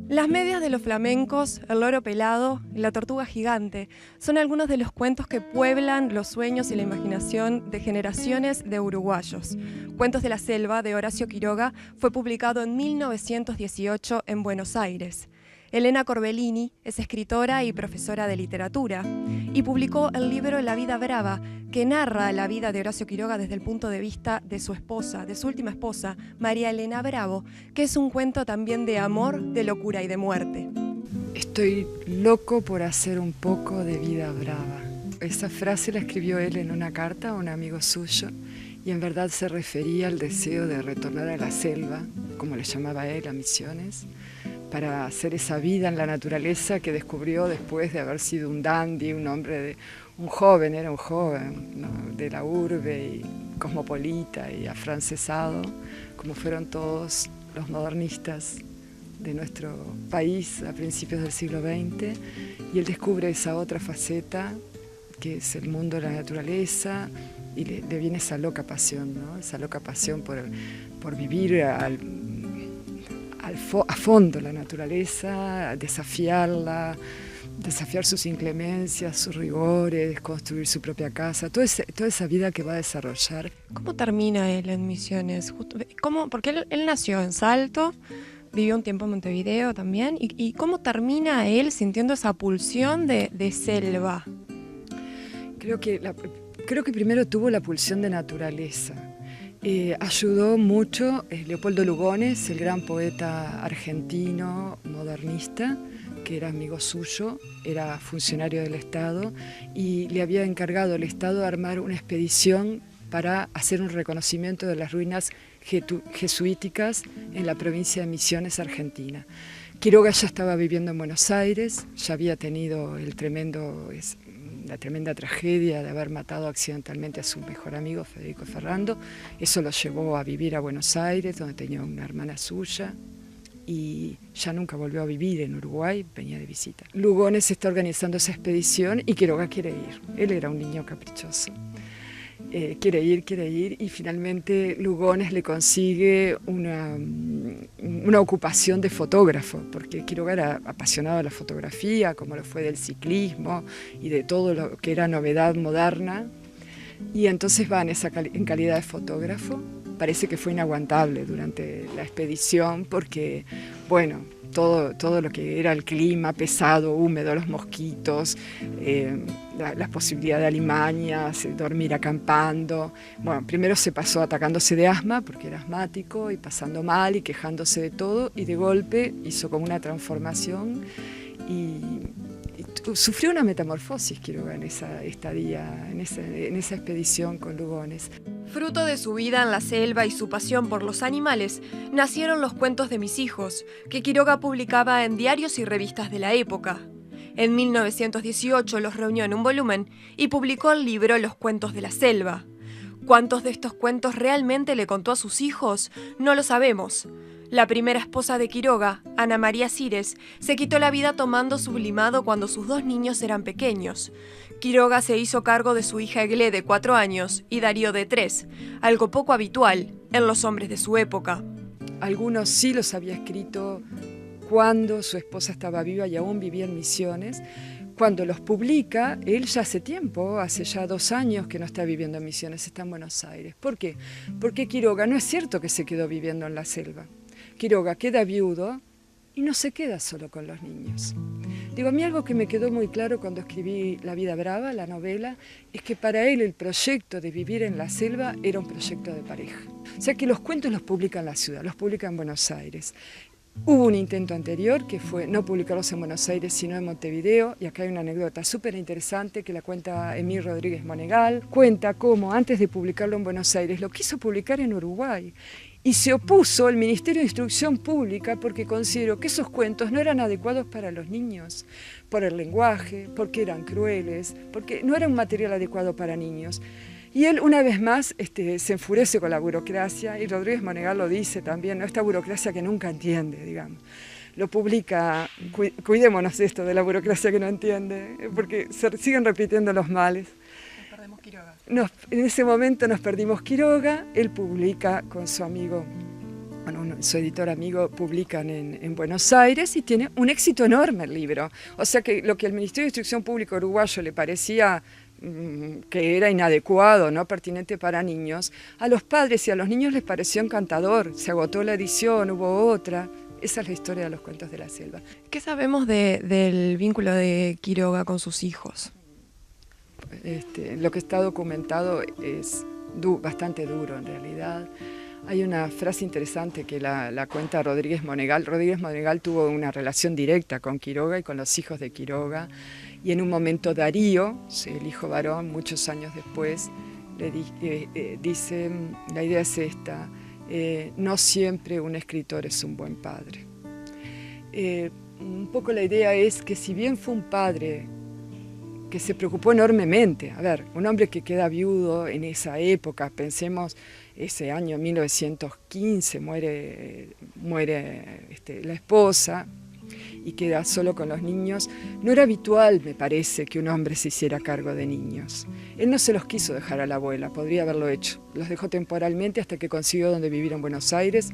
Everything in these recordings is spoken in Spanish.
Las medias de los flamencos, el loro pelado y la tortuga gigante son algunos de los cuentos que pueblan los sueños y la imaginación de generaciones de uruguayos. Cuentos de la Selva, de Horacio Quiroga, fue publicado en 1918 en Buenos Aires. Elena Corbellini es escritora y profesora de literatura y publicó el libro La vida brava, que narra la vida de Horacio Quiroga desde el punto de vista de su esposa, de su última esposa, María Elena Bravo, que es un cuento también de amor, de locura y de muerte. Estoy loco por hacer un poco de vida brava. Esa frase la escribió él en una carta a un amigo suyo y en verdad se refería al deseo de retornar a la selva, como le llamaba él, a Misiones, para hacer esa vida en la naturaleza que descubrió después de haber sido un dandy, un joven, ¿no?, de la urbe y cosmopolita y afrancesado, como fueron todos los modernistas de nuestro país a principios del siglo XX, y él descubre esa otra faceta que es el mundo de la naturaleza y le viene esa loca pasión, ¿no?, esa loca pasión por vivir a fondo la naturaleza, desafiarla, desafiar sus inclemencias, sus rigores, construir su propia casa, toda esa vida que va a desarrollar. ¿Cómo termina él en Misiones? Porque él nació en Salto, vivió un tiempo en Montevideo también, y ¿cómo termina él sintiendo esa pulsión de selva? Creo que primero tuvo la pulsión de naturaleza. Ayudó mucho Leopoldo Lugones, el gran poeta argentino modernista, que era amigo suyo, era funcionario del Estado y le había encargado el Estado de armar una expedición para hacer un reconocimiento de las ruinas jesuíticas en la provincia de Misiones, Argentina. Quiroga ya estaba viviendo en Buenos Aires, ya había tenido la tremenda tragedia de haber matado accidentalmente a su mejor amigo, Federico Ferrando. Eso lo llevó a vivir a Buenos Aires, donde tenía una hermana suya, y ya nunca volvió a vivir en Uruguay, venía de visita. Lugones está organizando esa expedición y Quiroga quiere ir. Él era un niño caprichoso. Quiere ir y finalmente Lugones le consigue una ocupación de fotógrafo, porque Quiroga era apasionado de la fotografía, como lo fue del ciclismo y de todo lo que era novedad moderna, y entonces va en calidad de fotógrafo. Parece que fue inaguantable durante la expedición porque, bueno, todo lo que era el clima pesado, húmedo, los mosquitos, la posibilidad de alimañas, dormir acampando. Bueno, primero se pasó atacándose de asma, porque era asmático, y pasando mal y quejándose de todo, y de golpe hizo como una transformación y sufrió una metamorfosis, Quiroga, en esa estadía, en esa expedición con Lugones. Fruto de su vida en la selva y su pasión por los animales, nacieron los cuentos de mis hijos, que Quiroga publicaba en diarios y revistas de la época. En 1918 los reunió en un volumen y publicó el libro Los cuentos de la selva. ¿Cuántos de estos cuentos realmente le contó a sus hijos? No lo sabemos. La primera esposa de Quiroga, Ana María Cires, se quitó la vida tomando sublimado cuando sus dos niños eran pequeños. Quiroga se hizo cargo de su hija Eglé, de 4 años, y Darío, de 3, algo poco habitual en los hombres de su época. Algunos sí los había escrito cuando su esposa estaba viva y aún vivía en Misiones. Cuando los publica, él ya hace tiempo, hace ya 2 años que no está viviendo en Misiones, está en Buenos Aires. ¿Por qué? Porque Quiroga no es cierto que se quedó viviendo en la selva. Quiroga queda viudo y no se queda solo con los niños. Digo, a mí algo que me quedó muy claro cuando escribí La vida brava, la novela, es que para él el proyecto de vivir en la selva era un proyecto de pareja. O sea que los cuentos los publica en la ciudad, los publica en Buenos Aires. Hubo un intento anterior que fue no publicarlos en Buenos Aires sino en Montevideo, y acá hay una anécdota súper interesante que la cuenta Emil Rodríguez Monegal. Cuenta cómo antes de publicarlo en Buenos Aires lo quiso publicar en Uruguay y se opuso el Ministerio de Instrucción Pública porque consideró que esos cuentos no eran adecuados para los niños, por el lenguaje, porque eran crueles, porque no era un material adecuado para niños. Y él, una vez más, se enfurece con la burocracia, y Rodríguez Monegal lo dice también, ¿no?, esta burocracia que nunca entiende, digamos. Lo publica, cuidémonos de esto de la burocracia que no entiende, porque se siguen repitiendo los males. Quiroga. En ese momento nos perdimos Quiroga, él publica con su amigo, bueno, su editor amigo, publican en Buenos Aires y tiene un éxito enorme el libro. O sea que lo que al Ministerio de Instrucción Pública uruguayo le parecía que era inadecuado, no pertinente para niños, a los padres y a los niños les pareció encantador. Se agotó la edición, hubo otra. Esa es la historia de los cuentos de la selva. ¿Qué sabemos del vínculo de Quiroga con sus hijos? Lo que está documentado es bastante duro en realidad. Hay una frase interesante que la cuenta Rodríguez Monegal. Rodríguez Monegal tuvo una relación directa con Quiroga y con los hijos de Quiroga. Y en un momento Darío, el hijo varón, muchos años después, le dice, la idea es esta, no siempre un escritor es un buen padre. Un poco la idea es que si bien fue un padre que se preocupó enormemente, a ver, un hombre que queda viudo en esa época, pensemos, ese año 1915 muere la esposa y queda solo con los niños. No era habitual, me parece, que un hombre se hiciera cargo de niños. Él no se los quiso dejar a la abuela, podría haberlo hecho. Los dejó temporalmente hasta que consiguió donde vivir en Buenos Aires,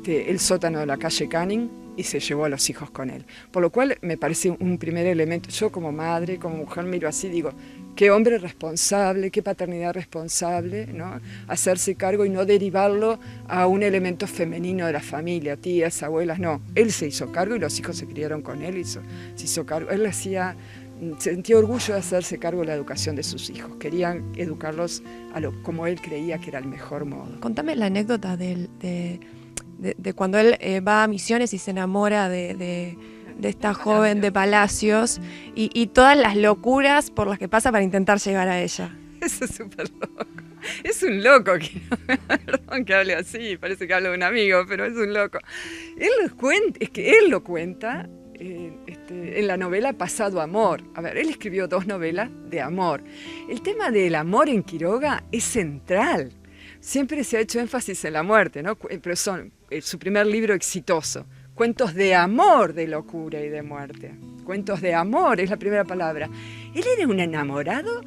el sótano de la calle Canning, y se llevó a los hijos con él. Por lo cual me parece un primer elemento. Yo como madre, como mujer, miro así, digo, qué hombre responsable, qué paternidad responsable, ¿no? Hacerse cargo y no derivarlo a un elemento femenino de la familia, tías, abuelas, no. Él se hizo cargo y los hijos se criaron con él, se hizo cargo. Él sentía orgullo de hacerse cargo de la educación de sus hijos. Querían educarlos como él creía que era el mejor modo. Contame la anécdota de cuando él va a Misiones y se enamora de esta joven de Palacios y todas las locuras por las que pasa para intentar llegar a ella. Eso es súper loco. Es un loco, perdón que hable así, parece que hablo de un amigo, pero es un loco. Él lo cuenta en la novela Pasado Amor. A ver, él escribió 2 novelas de amor. El tema del amor en Quiroga es central. Siempre se ha hecho énfasis en la muerte, ¿no? Pero son su primer libro exitoso. Cuentos de amor, de locura y de muerte. Cuentos de amor es la primera palabra. Él era un enamorado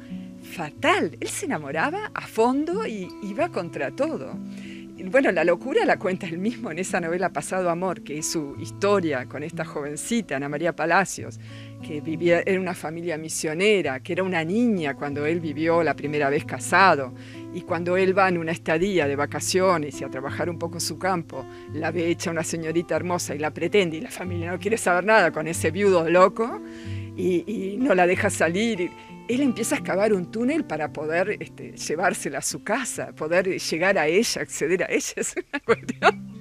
fatal. Él se enamoraba a fondo y iba contra todo. Bueno, la locura la cuenta él mismo en esa novela Pasado Amor, que es su historia con esta jovencita, Ana María Palacios, que era una familia misionera, que era una niña cuando él vivió la primera vez casado, y cuando él va en una estadía de vacaciones y a trabajar un poco su campo, la ve hecha una señorita hermosa y la pretende, y la familia no quiere saber nada con ese viudo loco, y no la deja salir. Él empieza a excavar un túnel para poder llevársela a su casa, poder llegar a ella, acceder a ella. Es una cuestión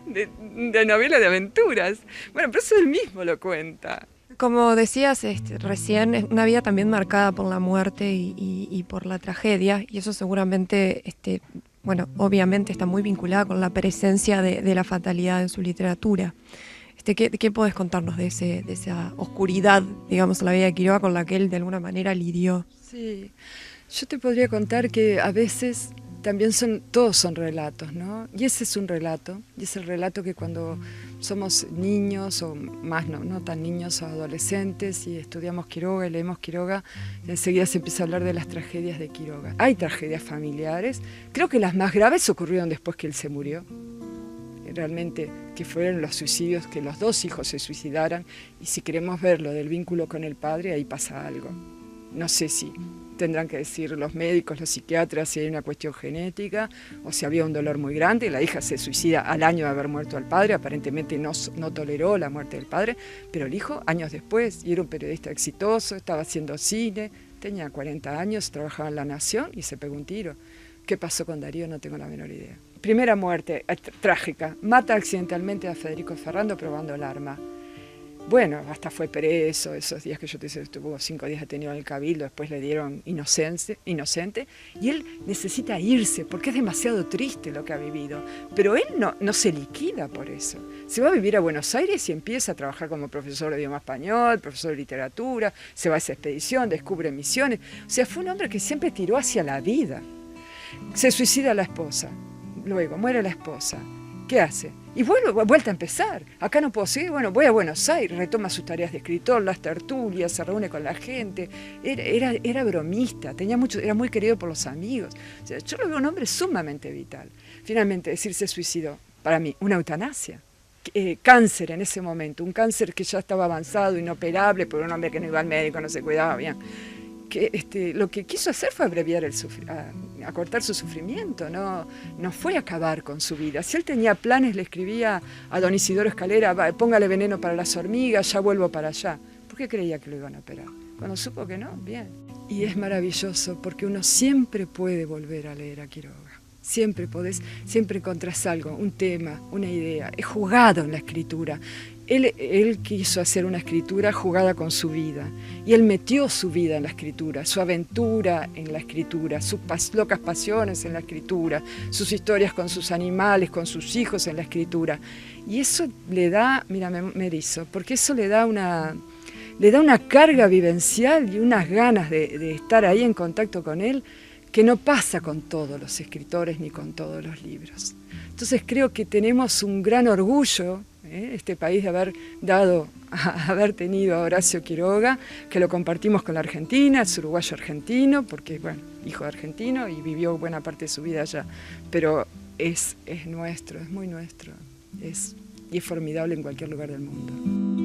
de novela de aventuras. Bueno, pero eso él mismo lo cuenta. Como decías recién, es una vida también marcada por la muerte y por la tragedia, y eso seguramente, obviamente está muy vinculada con la presencia de la fatalidad en su literatura. ¿Qué podés contarnos de esa oscuridad, digamos, en la vida de Quiroga con la que él de alguna manera lidió? Sí, yo te podría contar que a veces también todos son relatos, ¿no? Y ese es un relato, y es el relato que cuando somos niños, o más no tan niños o adolescentes, y estudiamos Quiroga y leemos Quiroga, enseguida se empieza a hablar de las tragedias de Quiroga. Hay tragedias familiares, creo que las más graves ocurrieron después que él se murió. Realmente que fueron los suicidios, que los 2 hijos se suicidaran, y si queremos ver lo del vínculo con el padre, ahí pasa algo. No sé si tendrán que decir los médicos, los psiquiatras, si hay una cuestión genética o si había un dolor muy grande. La hija se suicida al año de haber muerto al padre, aparentemente no toleró la muerte del padre, pero el hijo años después, y era un periodista exitoso, estaba haciendo cine, tenía 40 años, trabajaba en La Nación y se pegó un tiro. ¿Qué pasó con Darío? No tengo la menor idea. Primera muerte, trágica. Mata accidentalmente a Federico Ferrando probando el arma. Bueno, hasta fue preso, esos días que yo te decía, estuvo 5 días detenido en el Cabildo, después le dieron inocente, y él necesita irse porque es demasiado triste lo que ha vivido. Pero él no se liquida por eso. Se va a vivir a Buenos Aires y empieza a trabajar como profesor de idioma español, profesor de literatura, se va a esa expedición, descubre Misiones. O sea, fue un hombre que siempre tiró hacia la vida. Se suicida la esposa. Luego muere la esposa. ¿qué hace? Y vuelta a empezar. Acá no puedo seguir, bueno, voy a Buenos Aires, retoma sus tareas de escritor, las tertulias, se reúne con la gente. Era bromista, era muy querido por los amigos. O sea, yo lo veo un hombre sumamente vital. Finalmente, decir se suicidó, para mí, una eutanasia. Cáncer en ese momento, un cáncer que ya estaba avanzado, inoperable, por un hombre que no iba al médico, no se cuidaba bien. Que lo que quiso hacer fue abreviar acortar su sufrimiento, no fue acabar con su vida. Si él tenía planes, le escribía a don Isidoro Escalera, póngale veneno para las hormigas, ya vuelvo para allá. ¿Por qué creía que lo iban a operar? Cuando supo que no, bien. Y es maravilloso porque uno siempre puede volver a leer a Quiroga. Siempre encontrás algo, un tema, una idea. He jugado en la escritura. Él quiso hacer una escritura jugada con su vida, y él metió su vida en la escritura, su aventura en la escritura, sus locas pasiones en la escritura, sus historias con sus animales, con sus hijos en la escritura. Y eso le da, mira, me erizo, porque eso le da una carga vivencial y unas ganas de estar ahí en contacto con él, que no pasa con todos los escritores ni con todos los libros. Entonces creo que tenemos un gran orgullo, este país, de haber tenido a Horacio Quiroga, que lo compartimos con la Argentina, es uruguayo argentino, porque, bueno, hijo de argentino y vivió buena parte de su vida allá, pero es nuestro, es muy nuestro, y es formidable en cualquier lugar del mundo.